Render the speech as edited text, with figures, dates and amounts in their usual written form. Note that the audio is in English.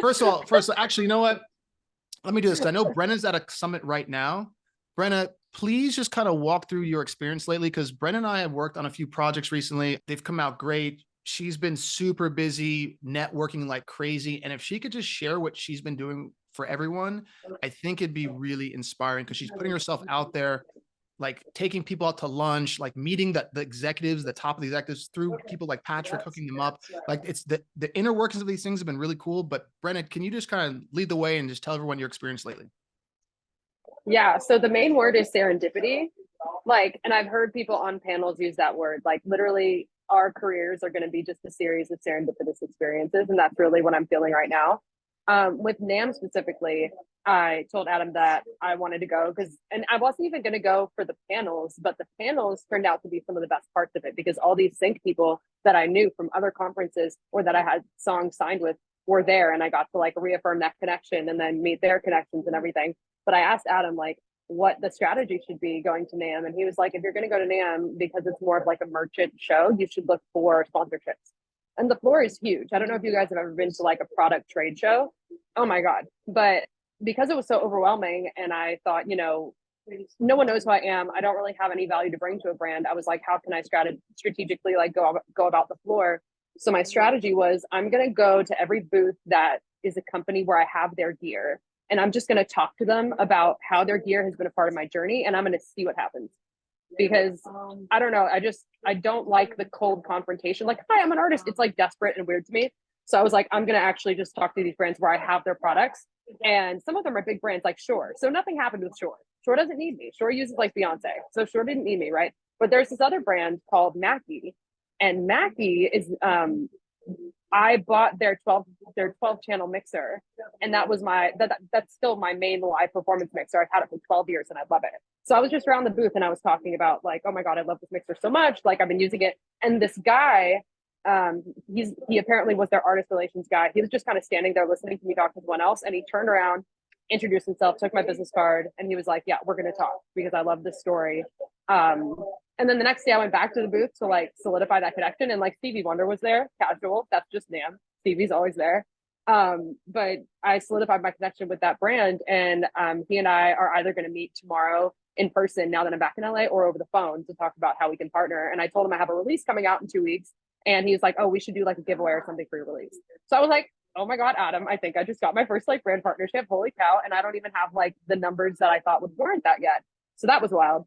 First of all, actually, you know what? Let me do this, because I know Brenna's at a summit right now. Brenna, please just kind of walk through your experience lately, because Brenna and I have worked on a few projects recently. They've come out great. She's been super busy networking like crazy. And if she could just share what she's been doing for everyone, I think it'd be really inspiring, because she's putting herself out there, like taking people out to lunch, like meeting the executives, the top of the executives, through people like Patrick, hooking them up. Like, it's the inner workings of these things have been really cool. But Brenna, can you just kind of lead the way and just tell everyone your experience lately? Yeah. So the main word is serendipity. Like, and I've heard people on panels use that word. Like, literally, our careers are going to be just a series of serendipitous experiences. And that's really what I'm feeling right now. With NAM specifically, I told Adam that I wanted to go because, and I wasn't even going to go for the panels, but the panels turned out to be some of the best parts of it, because all these sync people that I knew from other conferences or that I had songs signed with were there. And I got to like reaffirm that connection and then meet their connections and everything. But I asked Adam, like, what the strategy should be going to NAM. And he was like, if you're going to go to NAM, because it's more of like a merchant show, you should look for sponsorships. And the floor is huge. I don't know if you guys have ever been to like a product trade show. Oh my God. But because it was so overwhelming and I thought, no one knows who I am. I don't really have any value to bring to a brand. I was like, how can I strategically like go about the floor? So my strategy was, I'm going to go to every booth that is a company where I have their gear. And I'm just going to talk to them about how their gear has been a part of my journey. And I'm going to see what happens. Because I don't know, I don't like the cold confrontation. Like, hi, I'm an artist. It's like desperate and weird to me. So I was like, I'm going to actually just talk to these brands where I have their products. And some of them are big brands like Shure. So nothing happened with Shure. Shure doesn't need me. Shure uses like Beyonce. So Shure didn't need me, right? But there's this other brand called Mackie. And Mackie is, I bought their 12 channel mixer, and that was that's still my main live performance mixer. I've had it for 12 years and I love it. So I was just around the booth and I was talking about like, oh my God, I love this mixer so much. Like, I've been using it. And this guy, he apparently was their artist relations guy. He was just kind of standing there listening to me talk to someone else. And he turned around, introduced himself, took my business card, and he was like, yeah, we're going to talk because I love this story. And then the next day I went back to the booth to like solidify that connection. And like Stevie Wonder was there, casual. That's just NAM. Stevie's always there. But I solidified my connection with that brand. And he and I are either going to meet tomorrow in person now that I'm back in LA, or over the phone to talk about how we can partner. And I told him I have a release coming out in 2 weeks. And he's like, oh, we should do like a giveaway or something for your release. So I was like, oh my God, Adam, I think I just got my first like brand partnership. Holy cow. And I don't even have like the numbers that I thought would warrant that yet. So that was wild.